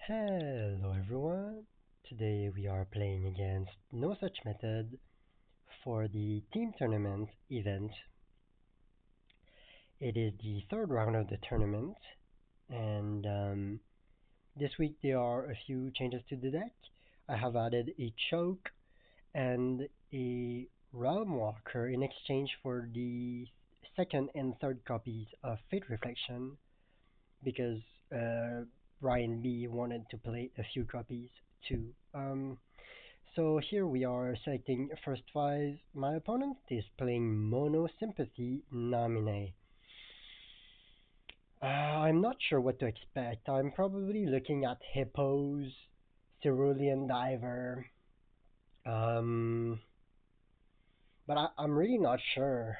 Hello everyone. Today we are playing against Nosuchmethod for the team tournament event. It is the third round of the tournament, and this week there are a few changes to the deck. I have added a choke and a realm walker in exchange for the second and third copies of Fate Reflection because uh, Ryan B wanted to play a few copies too. So here we are selecting first five. My opponent is playing Mono Sympathy Namine. I'm not sure what to expect. I'm probably looking at Hippos, Cerulean Diver, um, but I'm really not sure.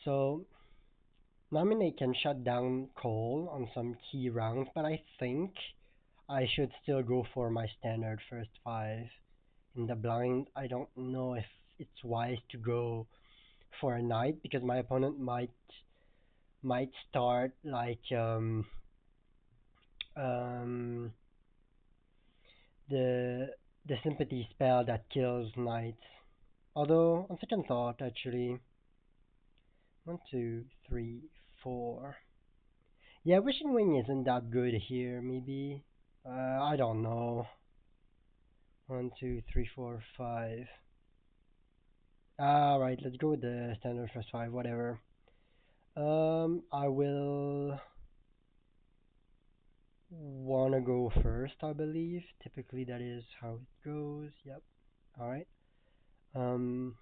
So Namine can shut down Cole on some key rounds, but I think I should still go for my standard first five. In the blind, I don't know if it's wise to go for a knight because my opponent might start like um the the sympathy spell that kills knights. Although on second thought, actually, one, two, three, four. Yeah, wishing wing isn't that good here. Maybe I don't know. One, two, three, four, five. Right, let's go with the standard first five. Whatever. I will wanna go first, I believe. Typically, that is how it goes. Yep. All right. Um,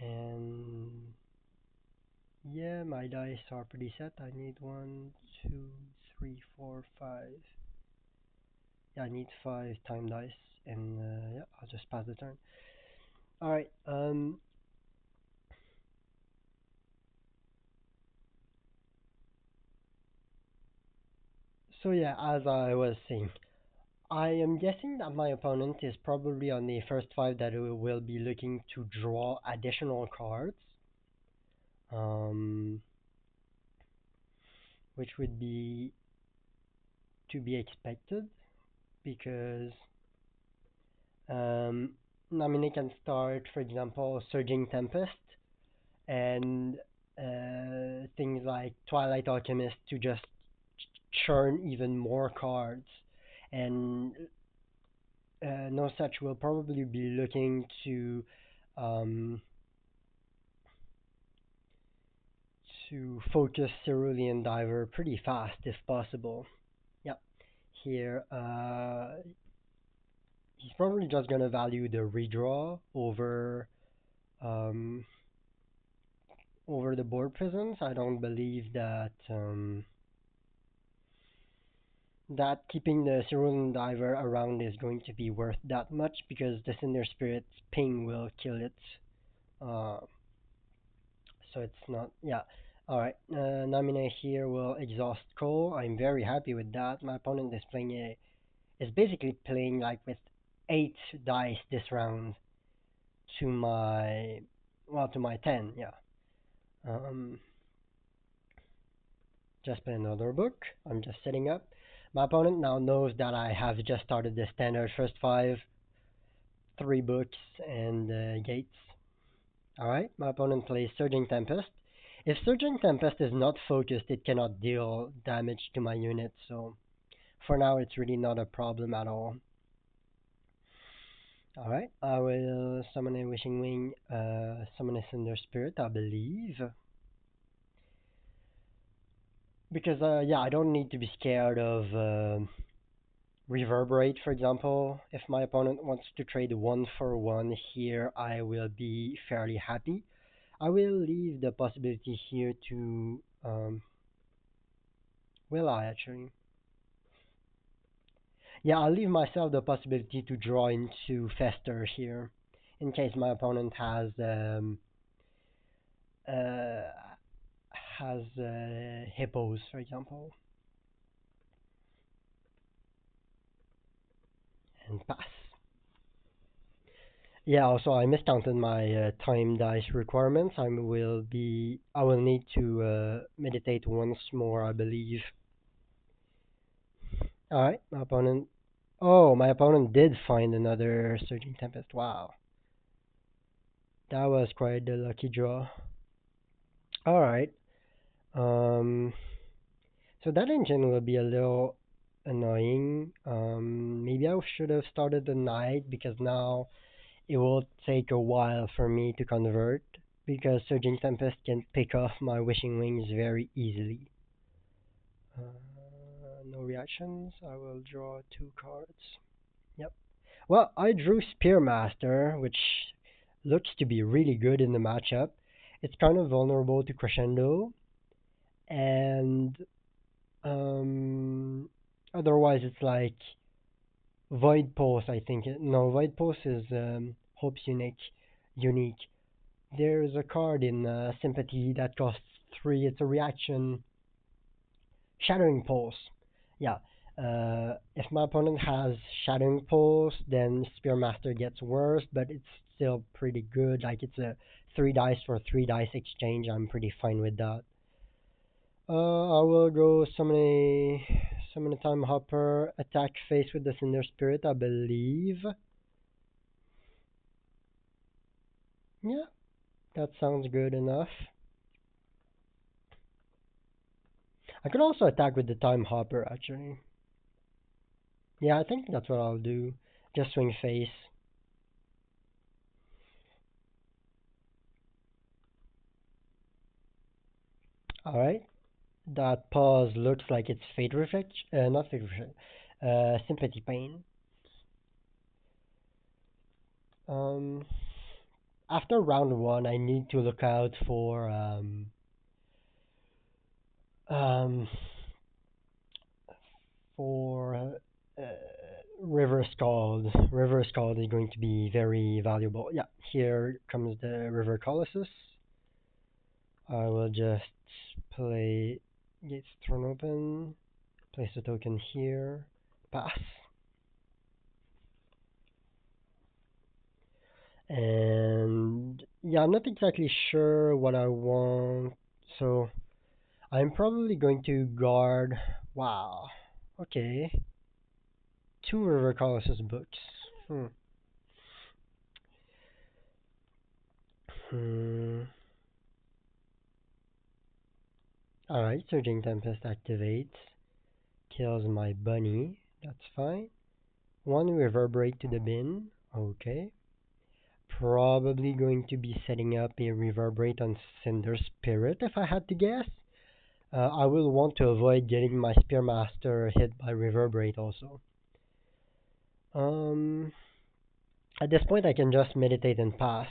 and yeah, my dice are pretty set. I need one, two, three, four, five. Yeah, I need five time dice, and yeah, I'll just pass the turn. All right. So yeah, as I was saying, I am guessing that my opponent is probably on the first five that will be looking to draw additional cards. Um, which would be to be expected because um, Nominee can start, for example, Surging Tempest and things like Twilight Alchemist to just churn even more cards. And no such will probably be looking um, to focus Cerulean Diver pretty fast if possible. Yep. Here, he's probably just gonna value the redraw um, over the board presence. I don't believe that keeping the Cerulean Diver around is going to be worth that much because the Cinder Spirit's ping will kill it. Uh, so it's not. Yeah. All right. Namine here will exhaust Cole. I'm very happy with that. My opponent is basically playing like with 8 dice this round to my to my 10. Yeah. Um, just play another book. I'm just setting up. My opponent now knows that I have just started the standard first five, 3 books, and gates. Alright, my opponent plays Surging Tempest. If Surging Tempest is not focused, it cannot deal damage to my unit, so for now it's really not a problem at all. Alright, I will summon a Wishing Wing, summon a Cinder Spirit, I believe. Because, yeah, I don't need to be scared of Reverberate, for example. If my opponent wants to trade 1 for 1 here, I will be fairly happy. I will leave the possibility here to. Will I actually? Yeah, I'll leave myself the possibility to draw into Fester here, in case my opponent uh, has hippos, for example, and pass. Yeah, also I miscounted my time dice requirements. I will need to meditate once more, I believe. All right, my opponent. Oh, my opponent did find another Surging Tempest. Wow, that was quite the lucky draw. All right. Um, so that engine will be a little annoying. Maybe I should have started the knight because now it will take a while for me to convert because Surging Tempest can pick off my Wishing Wings very easily. No reactions. I will draw two cards. Yep. Well, I drew Spearmaster, which looks to be really good in the matchup. It's kind of vulnerable to Crescendo, and um, otherwise it's like Void Pulse. I think no Void Pulse is Hope's unique. Unique. There's a card in Sympathy that costs three. It's a reaction. Shattering Pulse. Yeah. If my opponent has Shattering Pulse, then Spearmaster gets worse, but it's still pretty good. Like it's a three dice for three dice exchange. I'm pretty fine with that. I will go summon a Time Hopper, attack face with the Cinder Spirit, I believe. Yeah, that sounds good enough. I could also attack with the Time Hopper, actually. Yeah, I think that's what I'll do. Just swing face. Alright. That pause looks like it's Fate Reflection. Not Fate Reflection. Sympathy Pain. Um, After round one, I need to look out um, for River Scald. River Scald is going to be very valuable. Yeah, here comes the River Colossus. I will just play Gates Thrown Open, place a token here, pass. And yeah, I'm not exactly sure what I want, so I'm probably going to guard. Wow. Okay. Two River Colossus books. Hmm. Hmm. Alright, Surging Tempest activates. Kills my bunny. That's fine. One Reverberate to the bin. Okay. Probably going to be setting up a Reverberate on Cinder Spirit if I had to guess. I will want to avoid getting my Spearmaster hit by Reverberate also. Um, at this point, I can just meditate and pass.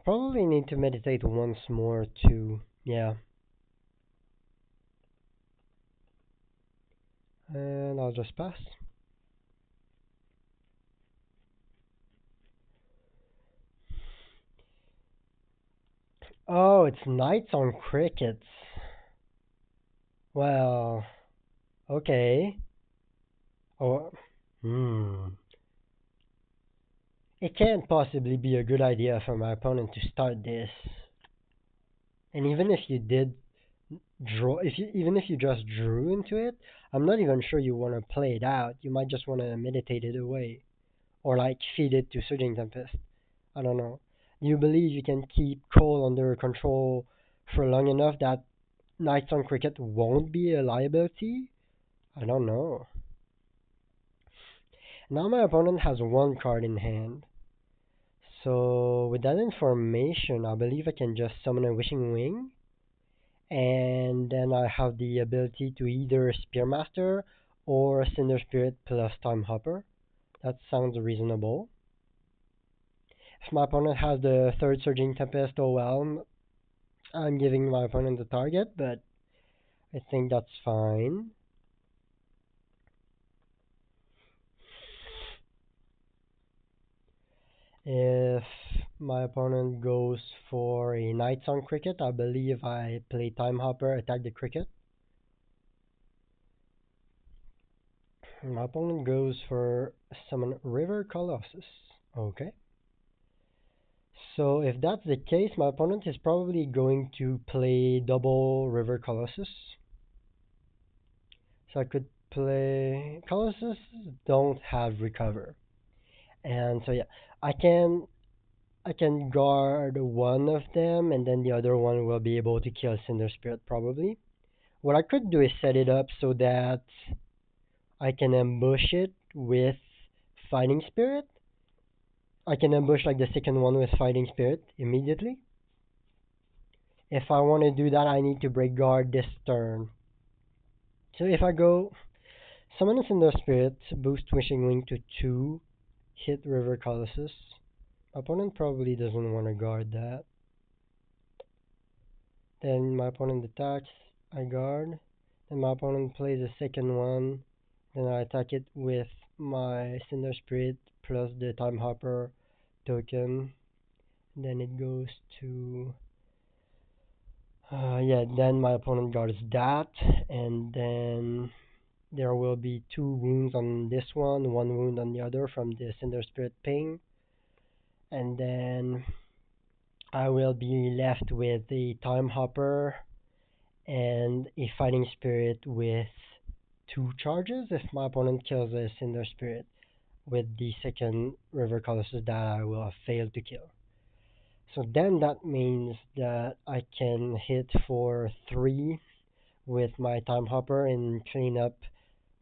Probably need to meditate once more too. Yeah. And I'll just pass. Oh, it's Nights on Crickets. Well, okay. Oh, hmm. It can't possibly be a good idea for my opponent to start this. And even if you did draw, if you even if you just drew into it, I'm not even sure you want to play it out. You might just want to meditate it away, or like feed it to Surging Tempest. I don't know. You believe you can keep Cole under control for long enough that Knights on Cricket won't be a liability? I don't know. Now my opponent has one card in hand. So with that information, I believe I can just summon a Wishing Wing, and then I have the ability to either Spearmaster or Cinder Spirit plus Time Hopper. That sounds reasonable. If my opponent has the third Surging Tempest, oh well, I'm giving my opponent the target, but I think that's fine. If my opponent goes for a Knights on Cricket, I believe I play Time Hopper, attack the Cricket. My opponent goes for summon River Colossus. Okay. So if that's the case, my opponent is probably going to play double River Colossus. So I could play Colossus don't have recover. And so yeah, I can I can guard one of them and then the other one will be able to kill Cinder Spirit probably. What I could do is set it up so that I can ambush it with Fighting Spirit. I can ambush like the second one with Fighting Spirit immediately. If I want to do that, I need to break guard this turn. So if I go Summon a Cinder Spirit, boost Wishing Wing to 2, hit River Colossus. Opponent probably doesn't want to guard that. Then my opponent attacks, I guard. Then my opponent plays a second one. Then I attack it with my Cinder Spirit plus the Time Hopper token. Then it goes to yeah, then my opponent guards that, and then there will be 2 wounds on this one wound on the other from the Cinder Spirit ping, and then I will be left with the Time Hopper and a Fighting Spirit with 2 charges if my opponent kills a Cinder Spirit with the second River Colossus that I will have failed to kill. So then that means that I can hit for 3 with my Time Hopper and clean up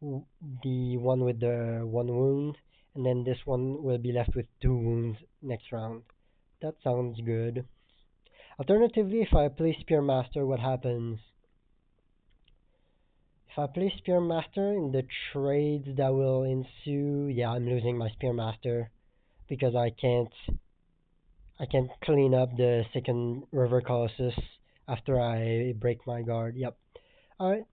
the one with the 1 wound, and then this one will be left with 2 wounds next round. That sounds good. Alternatively, if I play Spearmaster, what happens? If I play Spearmaster in the trades that will ensue, yeah, I'm losing my Spearmaster because I can't clean up the second River Colossus after I break my guard. Yep. Alright.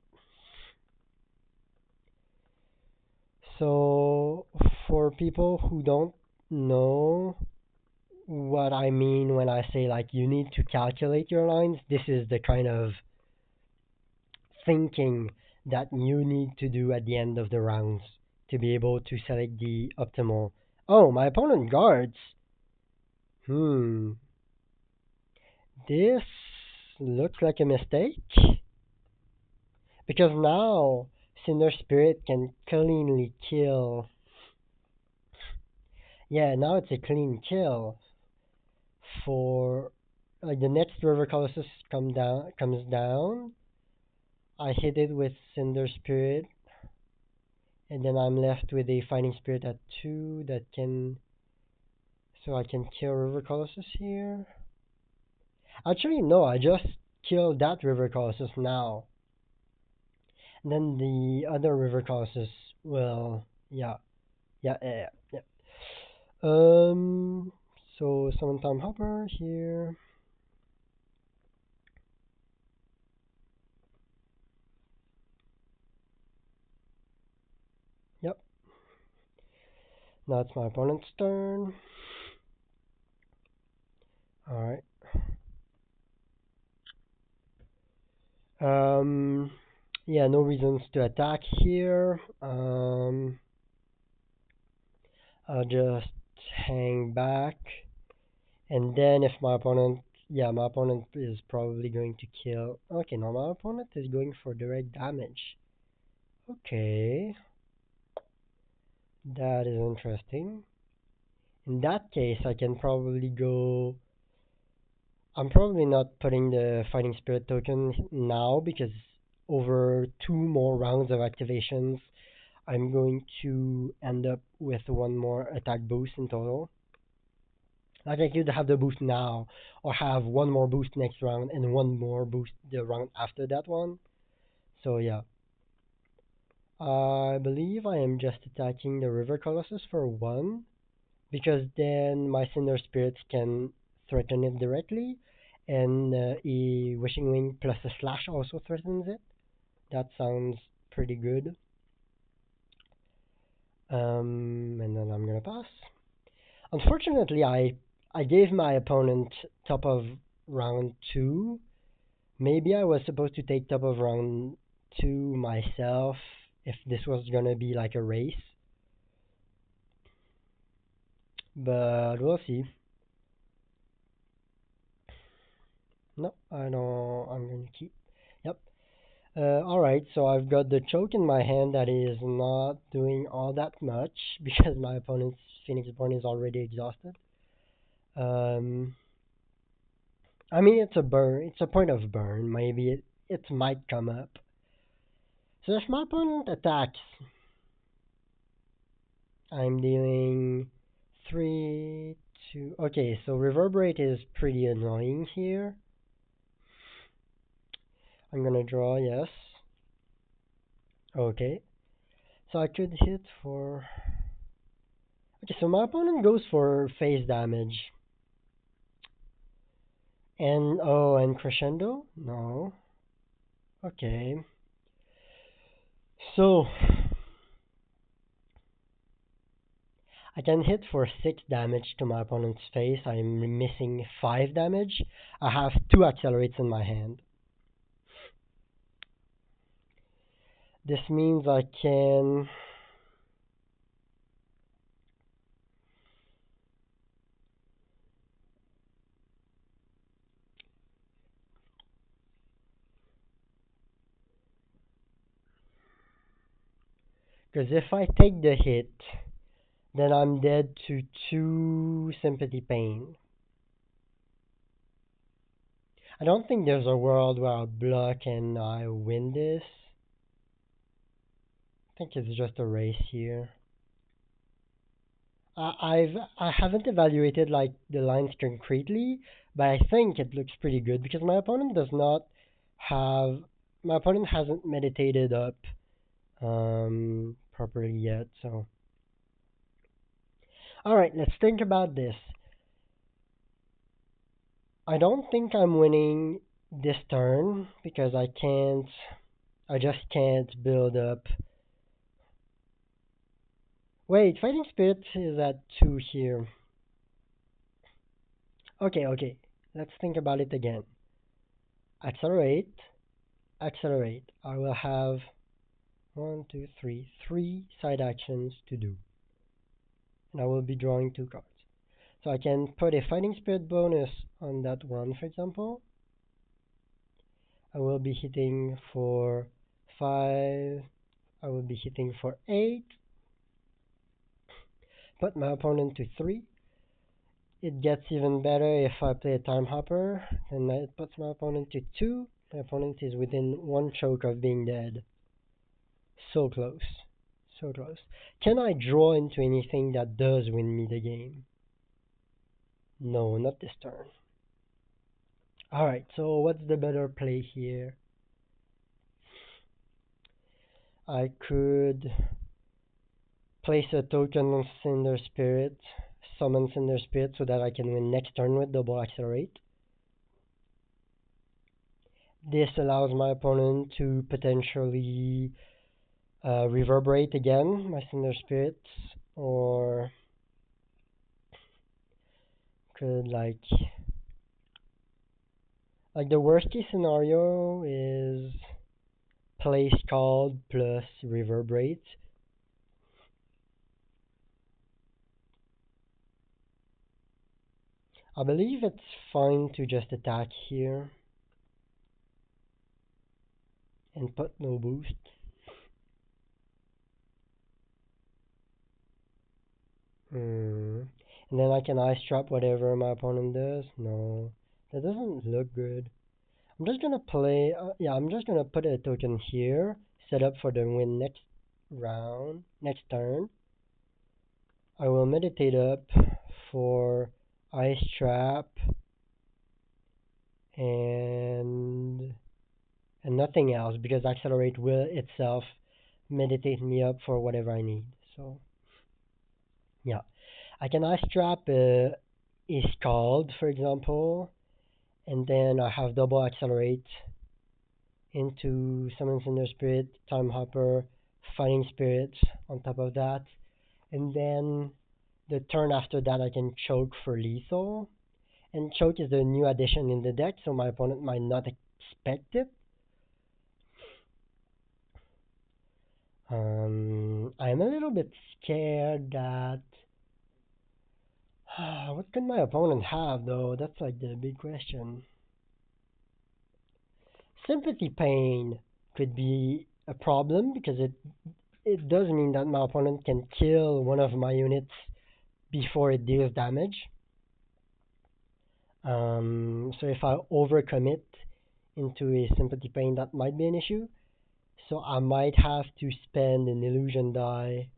So for people who don't know what I mean when I say like you need to calculate your lines, this is the kind of thinking that you need to do at the end of the rounds to be able to select the optimal. Oh, my opponent guards. Hmm. This looks like a mistake because now Cinder Spirit can cleanly kill. Yeah, now it's a clean kill for like the next River Colossus comes down. I hit it with Cinder Spirit, and then I'm left with a Fighting Spirit at 2 that can. So I can kill River Colossus here. Actually, no, I just killed that River Colossus now. And then the other River Colossus will. Yeah. Yeah, yeah, yeah. Um. So summon Time Hopper here. Yep. Now it's my opponent's turn. Alright. Um, yeah, no reasons to attack here. I'll just hang back. And then if my opponent, yeah, my opponent is probably going to kill. Okay, no, my opponent is going for direct damage. Okay, that is interesting. In that case, I can probably go. I'm probably not putting the Fighting Spirit token now because over 2 more rounds of activations, I'm going to end up with 1 more attack boost in total. Like I could have the boost now, or have 1 more boost next round and 1 more boost the round after that one. So yeah, I believe I am just attacking the River Colossus for 1, because then my Cinder Spirits can threaten it directly, and a Wishing Wing plus a Slash also threatens it. That sounds pretty good. And then I'm gonna pass. Unfortunately, I gave my opponent top of round 2. Maybe I was supposed to take top of round 2 myself if this was gonna be like a race, but we'll see. No, I don't. I'm gonna keep. Yep. Alright, so I've got the choke in my hand that is not doing all that much because my opponent's Phoenix Born is already exhausted. Um, I mean, it's a burn. It's a point of burn. Maybe it might come up. So if my opponent attacks, I'm dealing 3, 2. Okay, so Reverberate is pretty annoying here. I'm gonna draw, yes. Okay. So I could hit for. Okay, so my opponent goes for phase damage. And crescendo? No. Okay. So I can hit for 6 damage to my opponent's face. I'm missing 5 damage. I have 2 accelerates in my hand. This means I can. Because if I take the hit, then I'm dead to 2 sympathy pain. I don't think there's a world where I block and I win this. I think it's just a race here. I haven't evaluated like the lines concretely, but I think it looks pretty good because have my opponent hasn't meditated up properly yet. So all right, let's think about this. I don't think I'm winning this turn because I just can't build up. Wait, Fighting Spirit is at 2 here. Okay. Let's think about it again. Accelerate, accelerate. I will have one, two, three side actions to do. And I will be drawing 2 cards. So I can put a Fighting Spirit bonus on that one, for example. I will be hitting for 5. I will be hitting for 8. Put my opponent to 3. It gets even better if I play a Time Hopper. And it puts my opponent to 2. My opponent is within 1 choke of being dead. So close. So close. Can I draw into anything that does win me the game? No, not this turn. Alright, so what's the better play here? I could place a token on Cinder Spirit, summon Cinder Spirit so that I can win next turn with double accelerate. This allows my opponent to potentially reverberate again my Cinder Spirits, or could like the worst case scenario is play Scald plus reverberate. I believe it's fine to just attack here and put no boost. And then I can ice trap whatever my opponent does. No, that doesn't look good. I'm just gonna play. Yeah, I'm just gonna put a token here, set up for the win next round, next turn. I will meditate up for ice trap and nothing else because accelerate will itself meditate me up for whatever I need. So yeah, I can ice trap is called, for example, and then I have double accelerate into Summon Cinder Spirit, Time Hopper, Fighting Spirit on top of that. And then the turn after that I can choke for lethal. And choke is the new addition in the deck, so my opponent might not expect it. I'm a little bit scared that what could my opponent have though? That's like the big question. Sympathy pain could be a problem because it does mean that my opponent can kill one of my units before it deals damage. So if I overcommit into a sympathy pain, that might be an issue. So I might have to spend an illusion die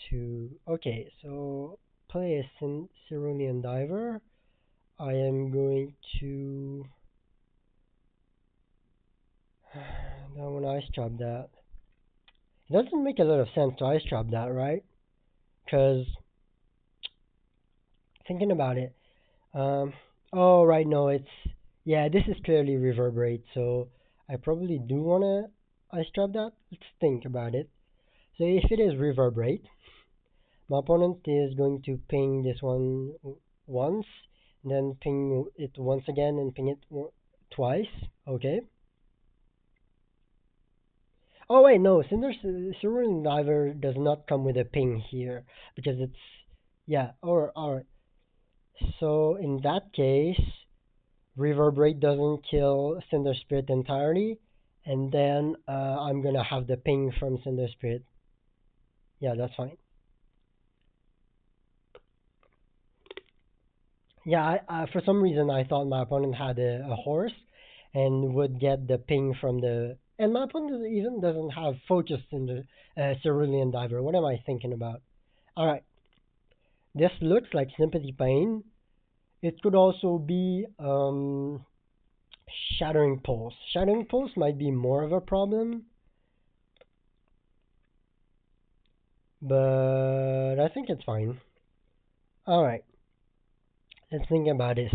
to. Okay, so play a Cerulean Diver. I am going to. I want to ice trap that. It doesn't make a lot of sense to ice trap that, right? Because thinking about it, um, oh right, no, it's yeah, this is clearly reverberate, so I probably do wanna ice trap that. Let's think about it. So if it is reverberate, my opponent is going to ping this one once, then ping it once again, and ping it twice. Okay. Oh wait, no, Cerulean Diver does not come with a ping here because it's yeah. Or alright. So in that case, Reverberate doesn't kill Cinder Spirit entirely, and then I'm gonna have the ping from Cinder Spirit. Yeah, that's fine. Yeah, for some reason I thought my opponent had a horse and would get the ping from the. And my opponent even doesn't have focus in the Cerulean Diver. What am I thinking about? Alright, this looks like Sympathy Pain. It could also be Shattering Pulse. Shattering Pulse might be more of a problem, but I think it's fine. Alright, let's think about this.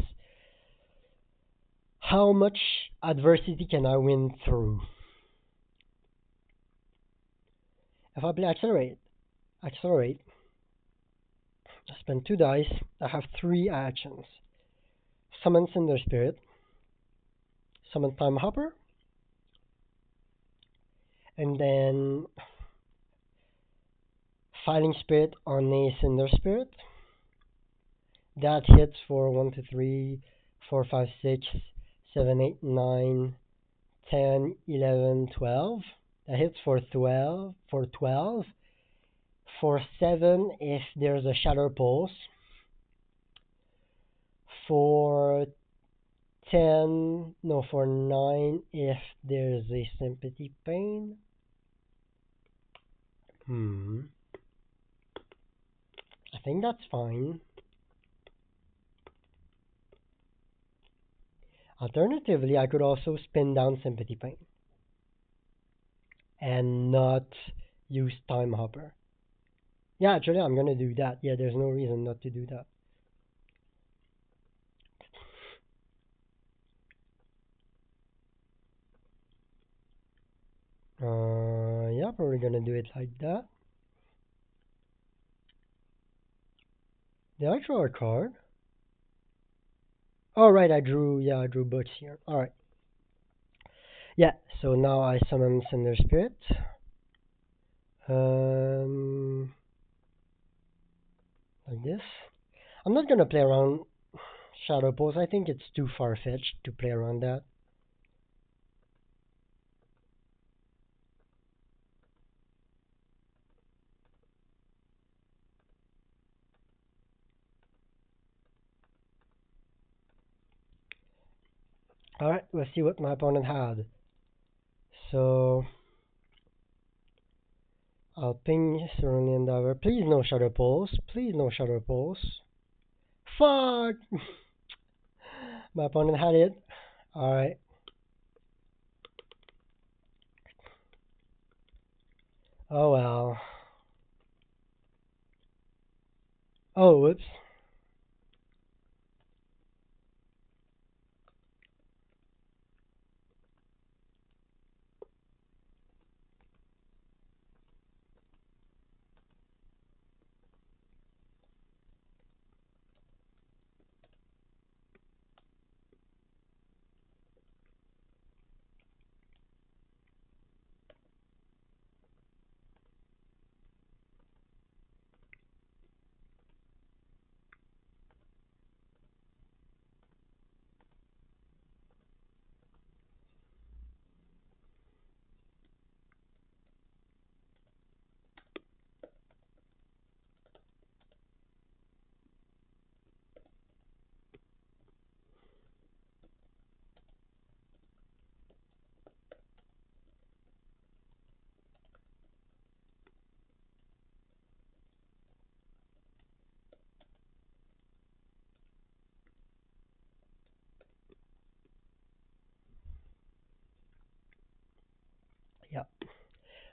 How much adversity can I win through? If I play accelerate, I spend 2 dice, I have 3 actions. Summon Cinder Spirit, summon Time Hopper, and then Fighting Spirit on a Cinder Spirit. That hits for 1, 2, 3, 4, 5, 6, 7, 8, 9, 10, 11, 12. That hits for 12. For 12. For 7, if there's a Shatter Pulse. For 10, no, for 9, if there's a Sympathy Pain. I think that's fine. Alternatively, I could also spin down Sympathy Pain and not use Time Hopper. Yeah, actually, I'm gonna do that. Yeah, there's no reason not to do that. Yeah, probably gonna do it like that. Did I draw a card? Oh, right, I drew Butch here. Alright. Yeah, so now I summon Cinder Spirit. Like this. I'm not gonna play around Shadow Pulse. I think it's too far-fetched to play around that. Alright, let's see what my opponent had. So, I'll ping Cerulean Diver. Please no Shadow Pulse. Please no Shadow Pulse. Fuck! My opponent had it. Alright. Oh well. Oh, whoops.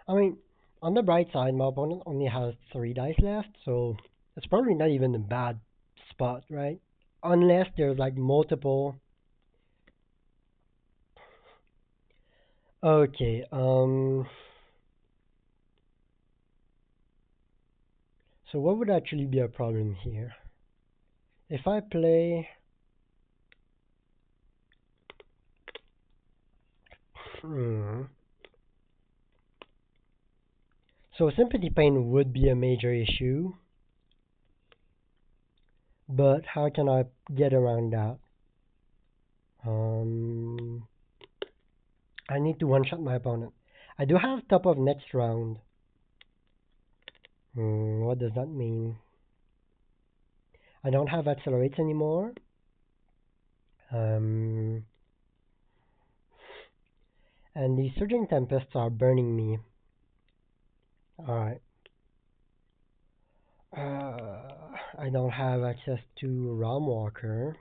I mean, on the bright side, my opponent only has three dice left, so it's probably not even a bad spot, right? Unless there's like multiple. Okay, so what would actually be a problem here? If I play, hmm, so sympathy pain would be a major issue, but how can I get around that? Um, I need to one-shot my opponent. I do have top of next round. What does that mean? I don't have accelerates anymore. Um, and the surging tempests are burning me. Alright. I don't have access to Realm Walker.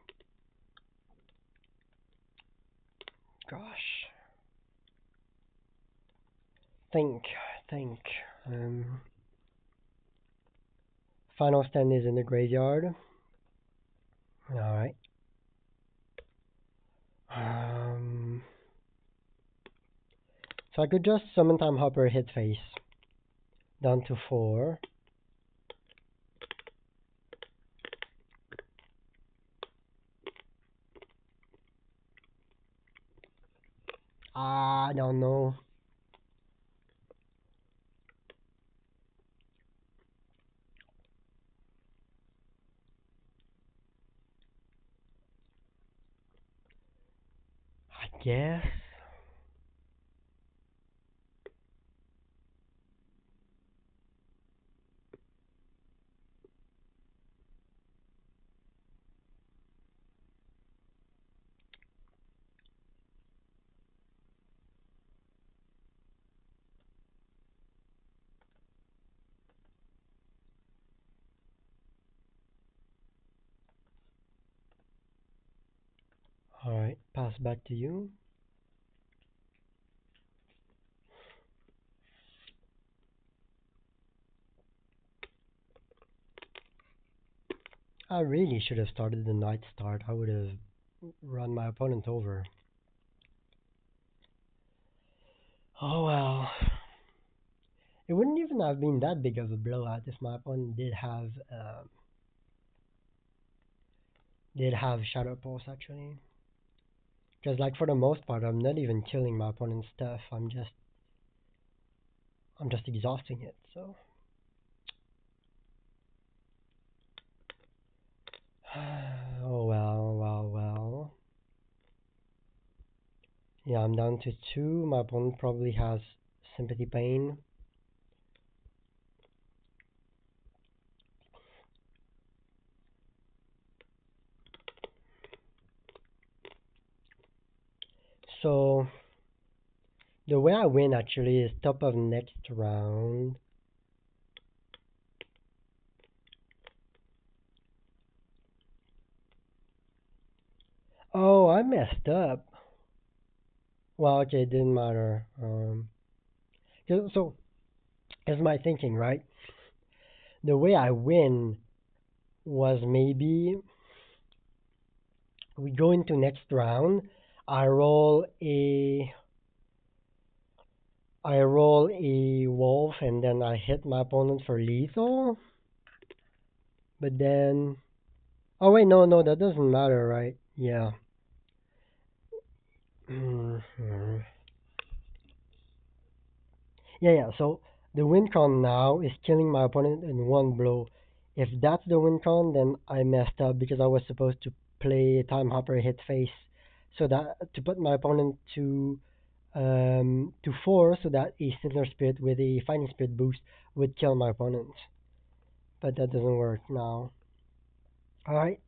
Gosh. Think, think. Um, Final stand is in the graveyard. Alright. Um, so I could just summon Time Hopper hit face. Down to 4. I don't know. I guess. Alright, pass back to you. I really should have started the night start. I would have run my opponent over. Oh well. It wouldn't even have been that big of a blowout if my opponent did have Shadow Pulse actually. Because like for the most part, I'm not even killing my opponent's stuff. I'm just exhausting it. So. Oh well, well, well. Yeah, I'm down to 2. My opponent probably has Sympathy Pain. So the way I win actually is top of next round. Oh, I messed up. Well, okay, it didn't matter. So here's my thinking, right? The way I win was maybe we go into next round. I roll a I roll a wolf and then I hit my opponent for lethal. But then, oh wait, no, that doesn't matter, right? Yeah. Mhm. Yeah. So the win con now is killing my opponent in one blow. If that's the win con, then I messed up because I was supposed to play Time Hopper hit face, so that to put my opponent to 4, so that a Sinner Spirit with a Fighting Spirit boost would kill my opponent. But that doesn't work now. All right.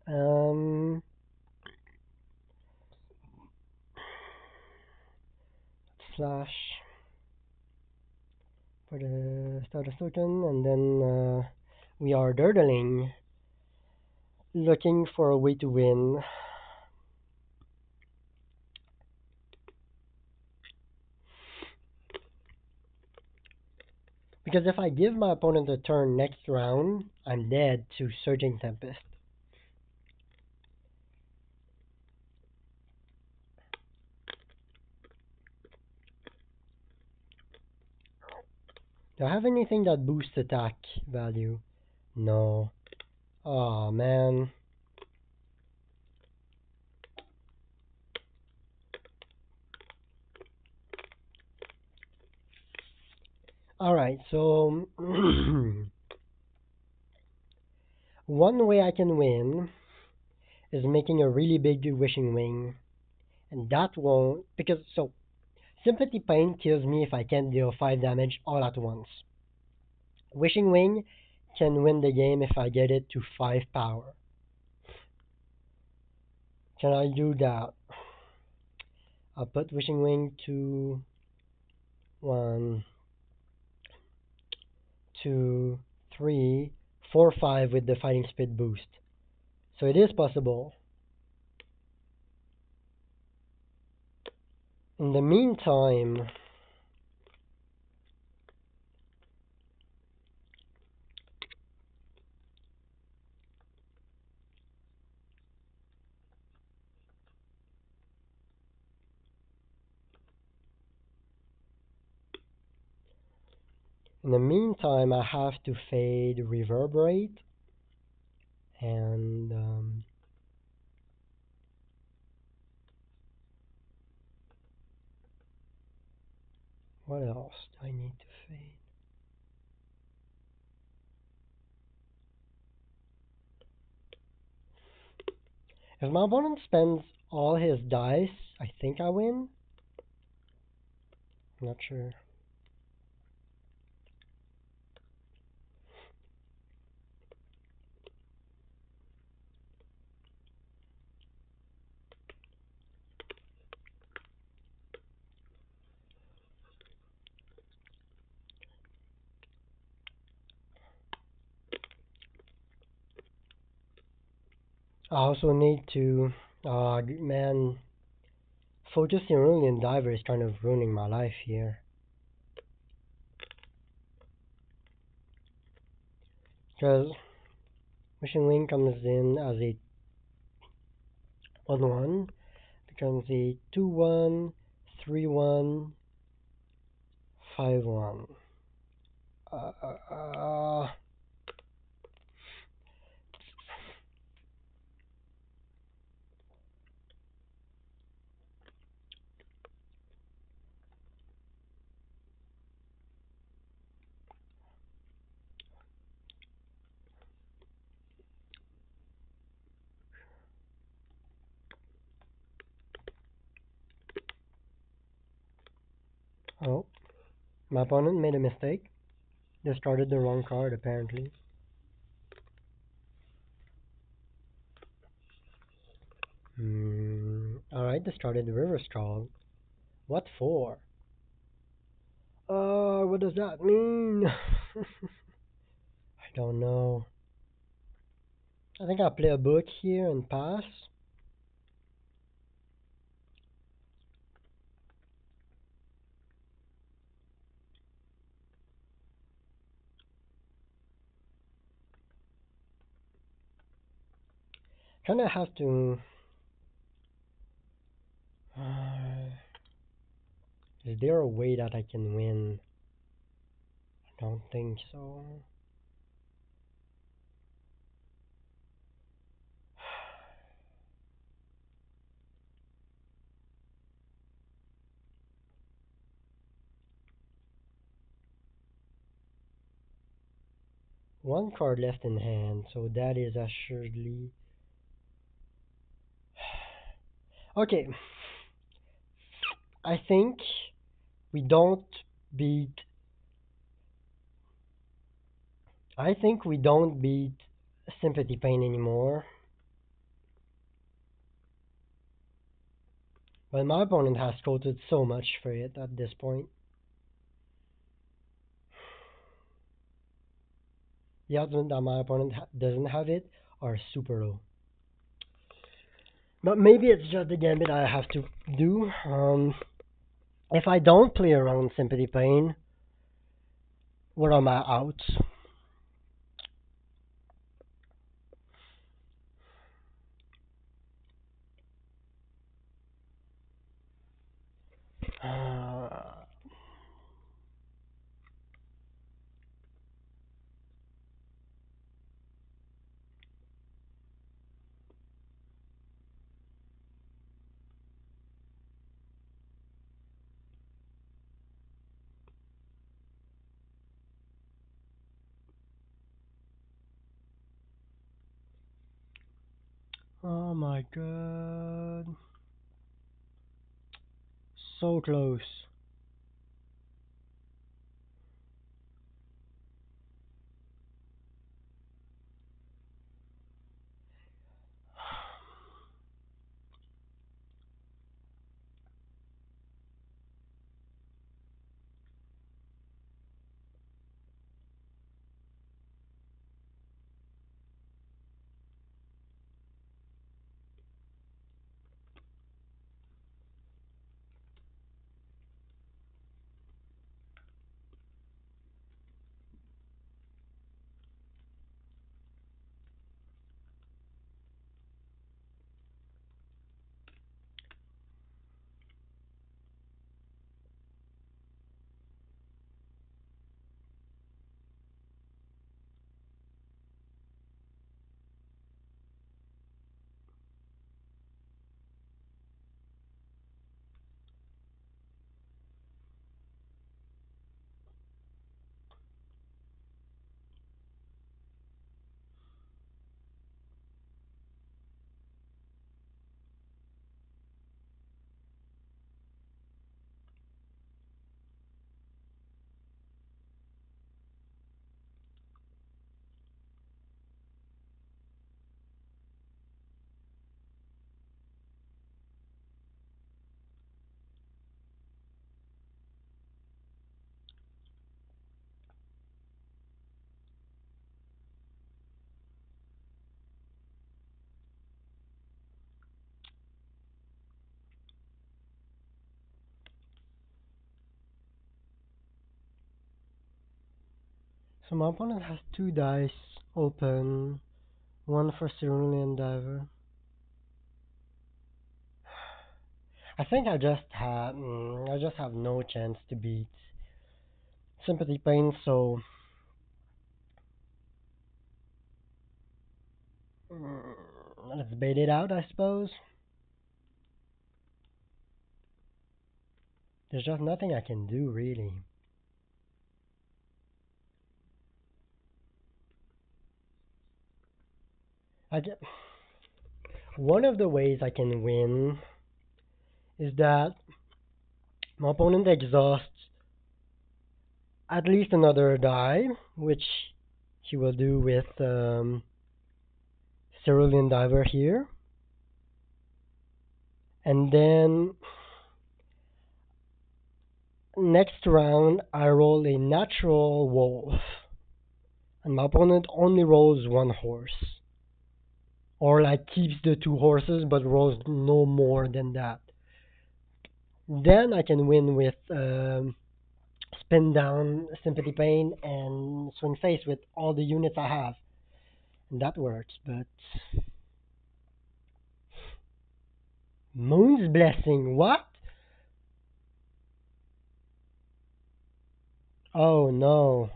Slash for the status token, and then we are dirtling, looking for a way to win. Because if I give my opponent a turn next round, I'm dead to Surging Tempest. Do I have anything that boosts attack value? No. Oh man. Alright, so one way I can win is making a really big wishing wing. And that won't, because, so, Sympathy Pain kills me if I can't deal 5 damage all at once. Wishing Wing can win the game if I get it to 5 power. Can I do that? I'll put Wishing Wing to 1, 2, 3, 4, 5 with the fighting speed boost. So it is possible. In the meantime, I have to fade Reverberate and what else do I need to fade? If my opponent spends all his dice, I think I win. I'm not sure. I also need to, man, focusing only on Diver is kind of ruining my life here. Because Wishing Wing comes in as a 1-1, becomes a 2-1, 3-1, 5-1. Uh, uh, uh, oh, my opponent made a mistake. Discarded the wrong card, apparently. Alright, discarded the River Scroll. What for? What does that mean? I don't know. I think I'll play a book here and pass. Kinda have to... is there a way that I can win? I don't think so. One card left in hand, so that is assuredly... Okay. I think we don't beat... I think we don't beat Sympathy Pain anymore. But my opponent has quoted so much for it at this point. The odds that my opponent doesn't have it are super low. But maybe it's just the gambit I have to do. If I don't play around Sympathy Pain, What are my outs? Uh, oh my god. So close. So my opponent has two dice open, one for Cerulean Diver. I just have no chance to beat Sympathy Pain, so mm, let's bait it out, I suppose. There's just nothing I can do, really. I get one of the ways I can win is that my opponent exhausts at least another die, which he will do with Cerulean Diver here. And then next round, I roll a natural wolf, and my opponent only rolls one horse, or like keeps the two horses but rolls no more than that. Then I can win with spin down Sympathy Pain and swing face with all the units I have, and that works. But Moon's Blessing, what? Oh no.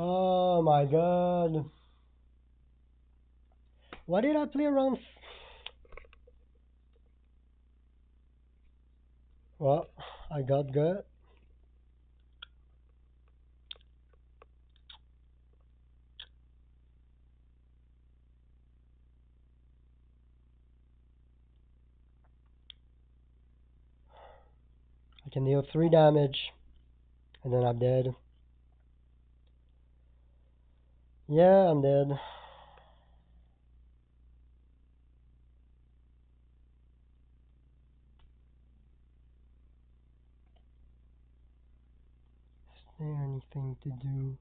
Oh my god. Why did I play around? Well, I got good. I can deal 3 damage, and then I'm dead. Yeah, I'm dead. Is there anything to do?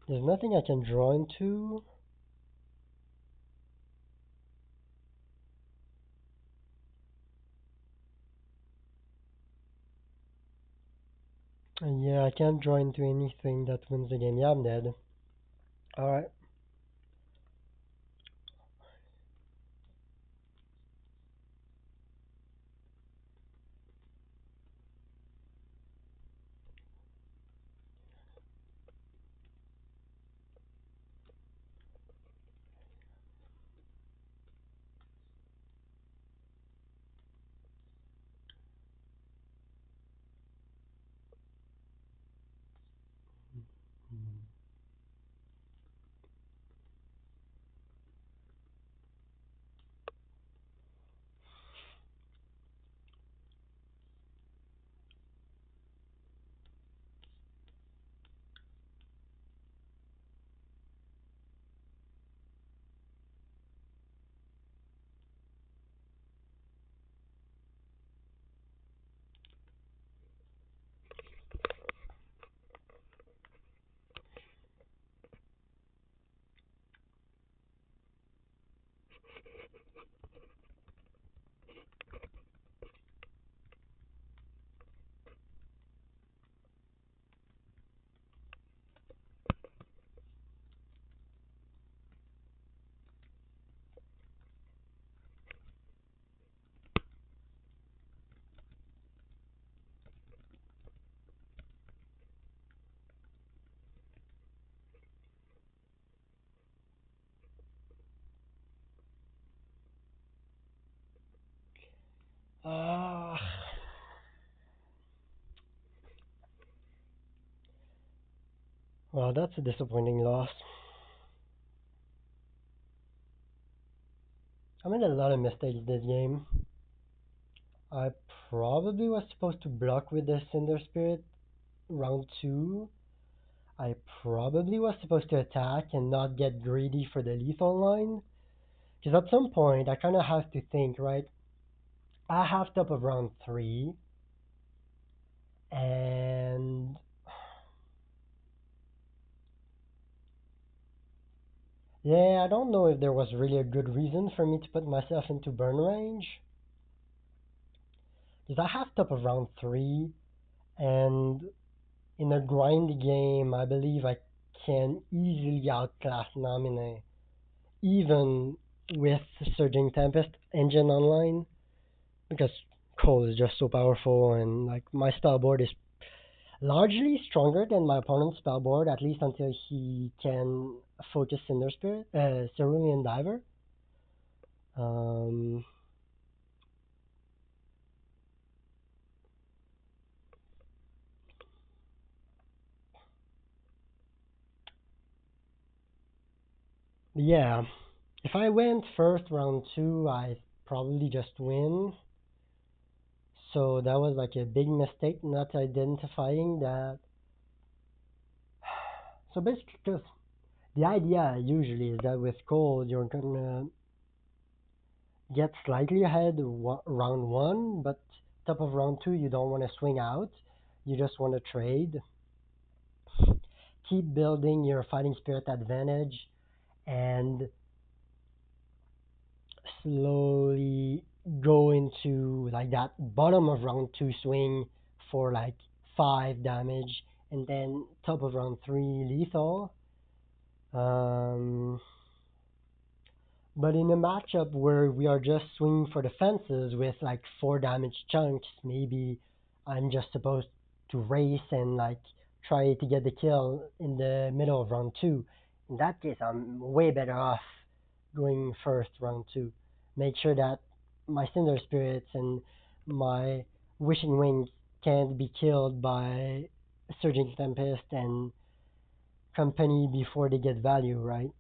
There's nothing I can draw into. Yeah, I can't draw into anything that wins the game. Yeah, I'm dead. Alright. Ah. Well, that's a disappointing loss. I made a lot of mistakes this game. I probably was supposed to block with the Cinder Spirit round 2. I probably was supposed to attack and not get greedy for the lethal line. Because at some point, I kind of have to think, right? I have top of round 3, and yeah, I don't know if there was really a good reason for me to put myself into burn range. Because I have top of round 3, and in a grindy game, I believe I can easily outclass Namine, even with Surging Tempest engine online, because Cole is just so powerful, and like my spell board is largely stronger than my opponent's spell board, at least until he can focus Cinder Spirit, Cerulean Diver. Um, yeah, if I went first round 2, I probably just win. So that was like a big mistake not identifying that. So basically, because the idea usually is that with Cold, you're gonna get slightly ahead round 1, but top of round 2, you don't want to swing out. You just want to trade. Keep building your fighting spirit advantage and slowly go into like that bottom of round 2 swing for like 5 damage, and then top of round 3 lethal. Um, but in a matchup where we are just swinging for the fences with like 4 damage chunks, maybe I'm just supposed to race and like try to get the kill in the middle of round 2. In that case, I'm way better off going first round 2. Make sure that my Cinder Spirits and my Wishing Wings can't be killed by Surging Tempest and company before they get value, right?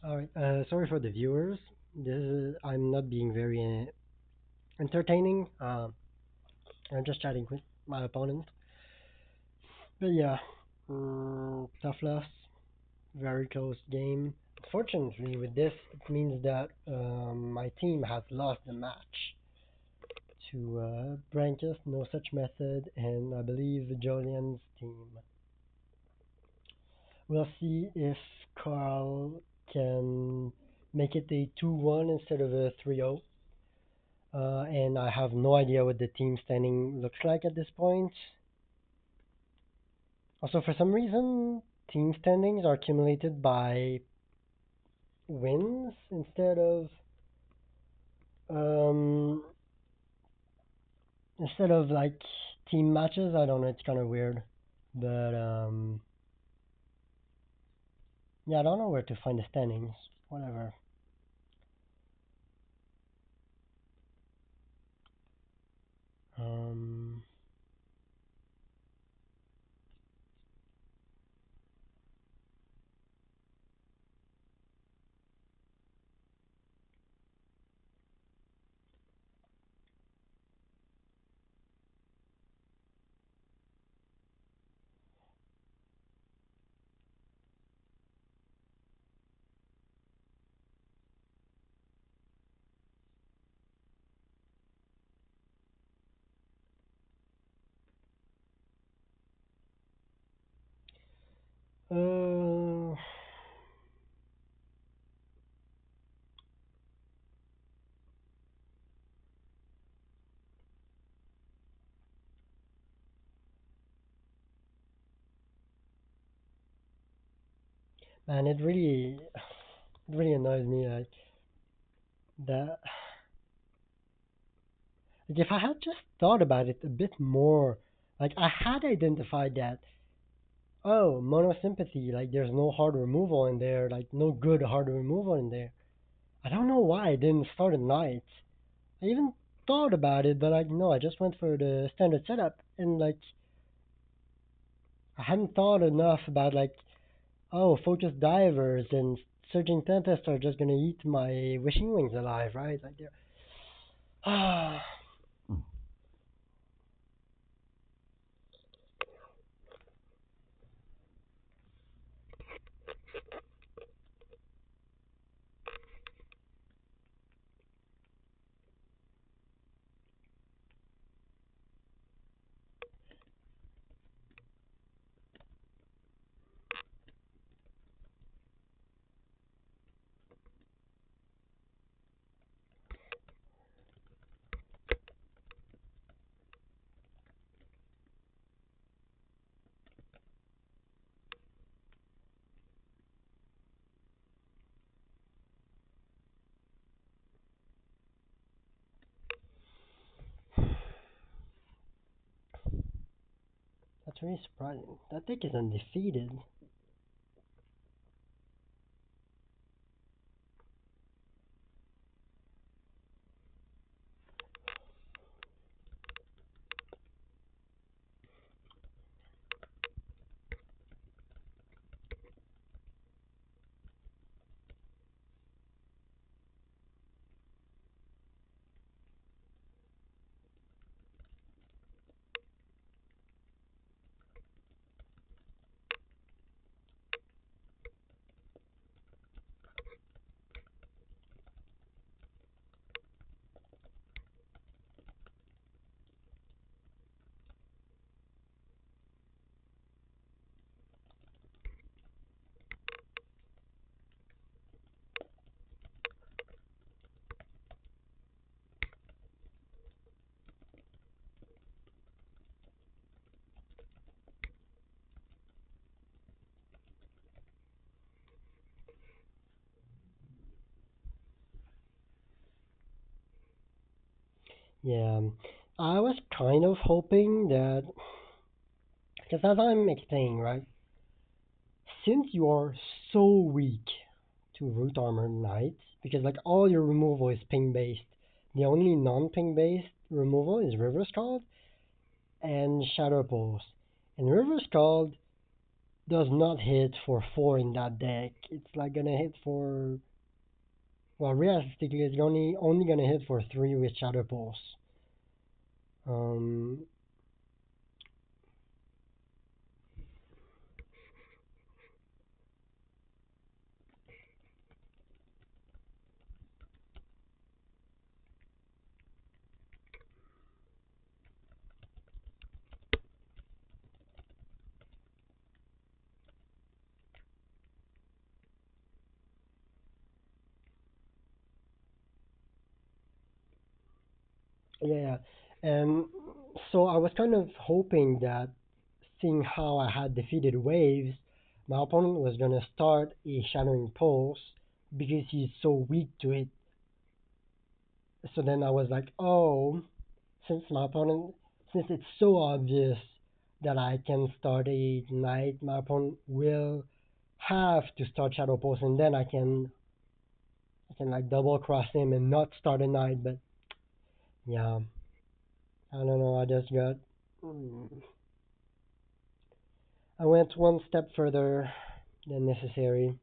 All right. Sorry for the viewers. I'm not being very entertaining. I'm just chatting with my opponent. But yeah, tough loss. Very close game. Unfortunately, with this, it means that my team has lost the match to Brankus, No Such Method, and I believe Jolian's team. We'll see if Carl can make it a 2-1 instead of a 3-0. And I have no idea what the team standing looks like at this point. Also, for some reason, team standings are accumulated by wins um, instead of like team matches. I don't know. It's kind of weird, but yeah, I don't know where to find the standings. Whatever. Um, uh, Man, it really annoys me that like if I had just thought about it a bit more, like I had identified that oh monosympathy, like there's no hard removal in there, like no good hard removal in there. I don't know why I didn't start at night. I even thought about it, but like no, I just went for the standard setup and like I hadn't thought enough about like oh focus divers and surging tempests are just gonna eat my wishing wings alive, right? Like they're that's really surprising. That deck is undefeated. Yeah, I was kind of hoping that because as I'm explaining, right, since you are so weak to root armor knight, because like all your removal is ping based, the only non-ping based removal is River Scald and Shadow Pulse. And River Scald does not hit for four in that deck. It's like gonna hit for, well, realistically, it's only gonna hit for three with Shadow Pulse. Um, yeah, and so I was kind of hoping that, seeing how I had defeated waves, my opponent was gonna start a Shadowing Pulse because he's so weak to it. So then I was like, oh, since my opponent, since it's so obvious that I can start a knight, my opponent will have to start Shadow Pulse, and then I can like double cross him and not start a knight. But yeah, I don't know. Mm, I went one step further than necessary.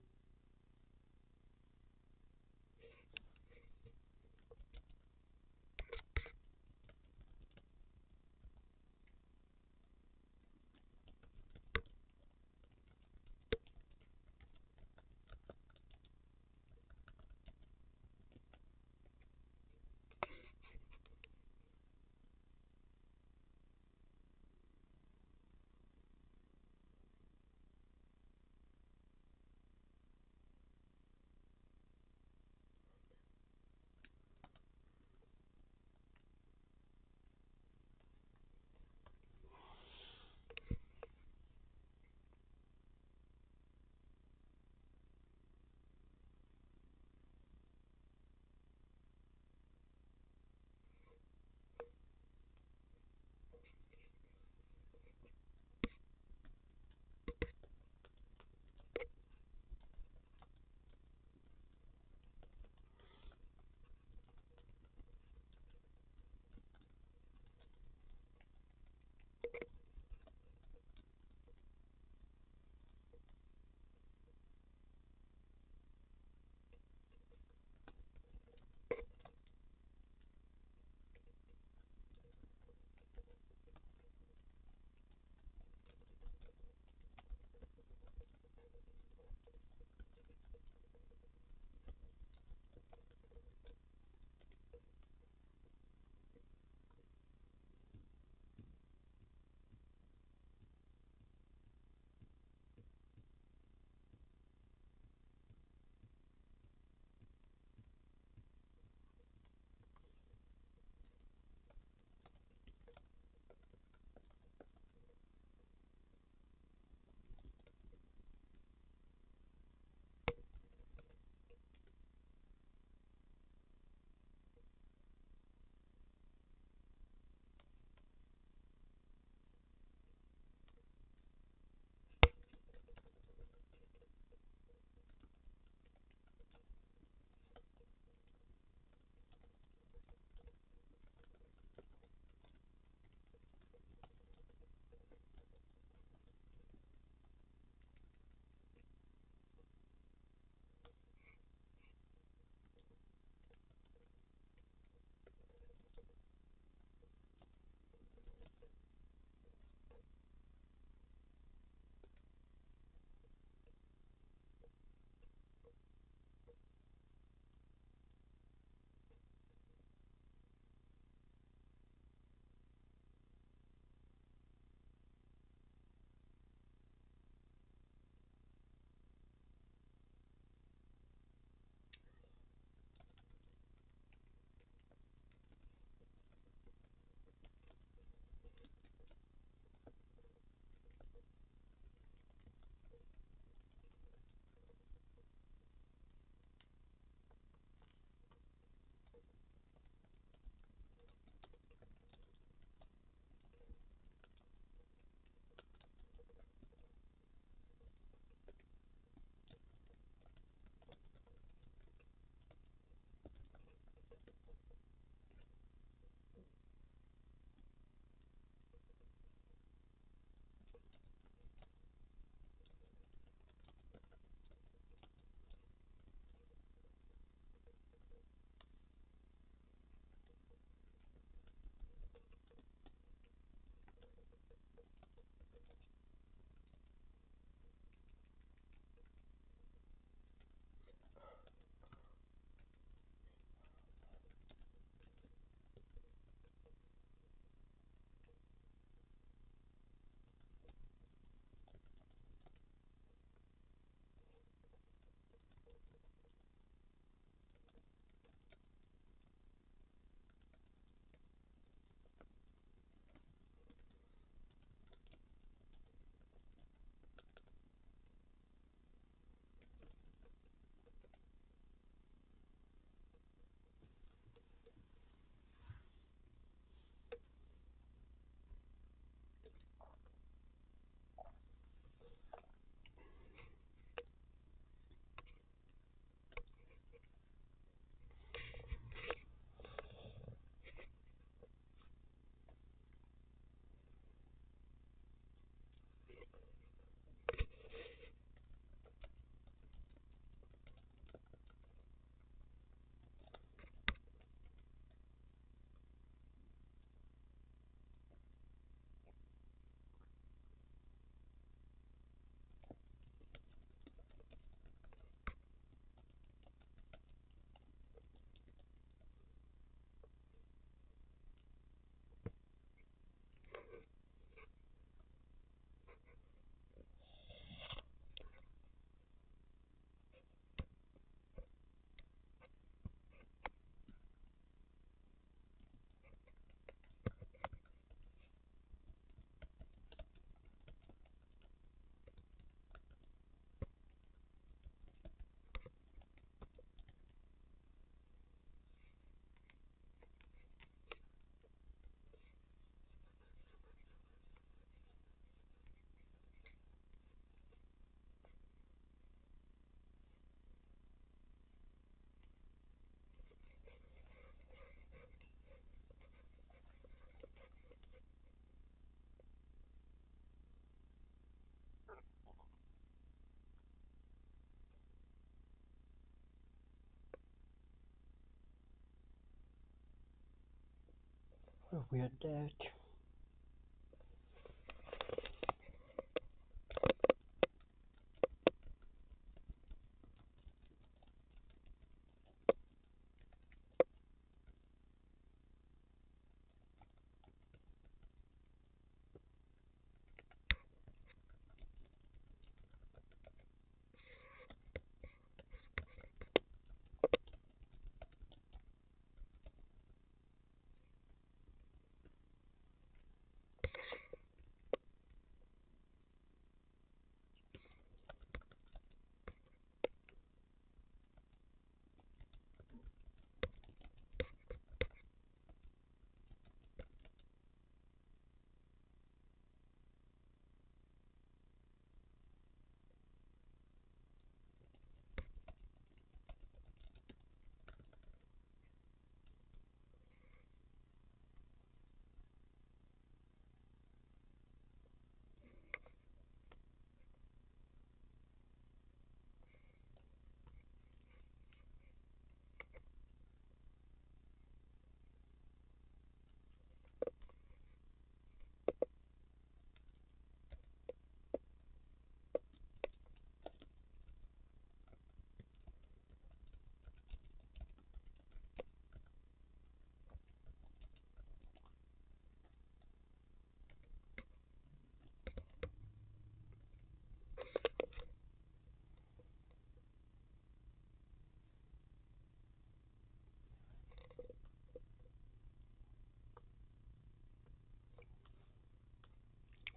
What a weird deck.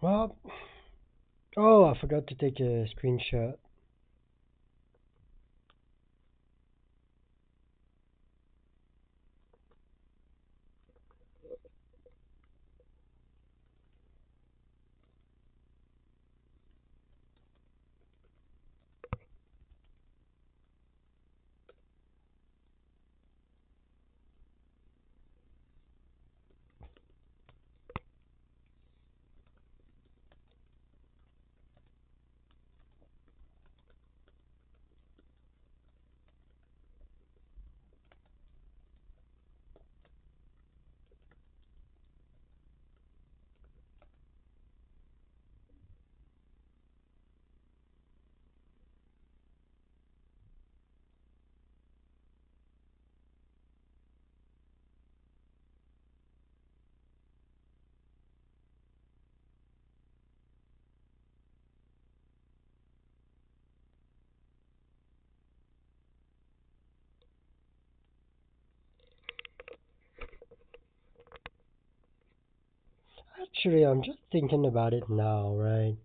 Well, oh, I forgot to take a screenshot. Actually, I'm just thinking about it now, right?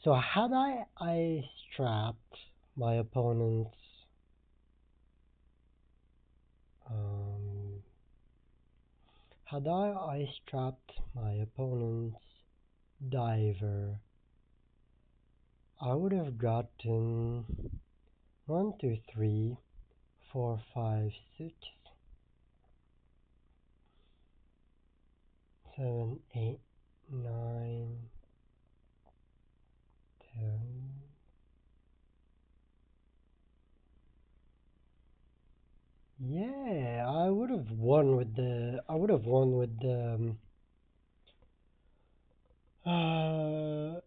So had I strapped my opponent's um had I strapped my opponent's diver, I would have gotten one, two, three, four, five, six, seven, eight, nine, 10. Yeah, I would have won with the. I would have won with the. Uh,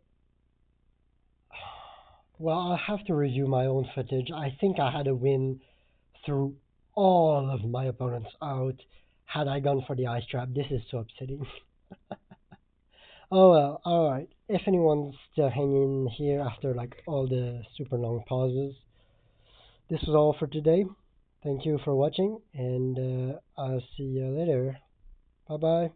well, I'll have to review my own footage. I think I had a win through all of my opponents out. Had I gone for the ice trap, this is so upsetting. Oh well, alright. If anyone's still hanging here after like all the super long pauses, this was all for today. Thank you for watching, and I'll see you later. Bye bye.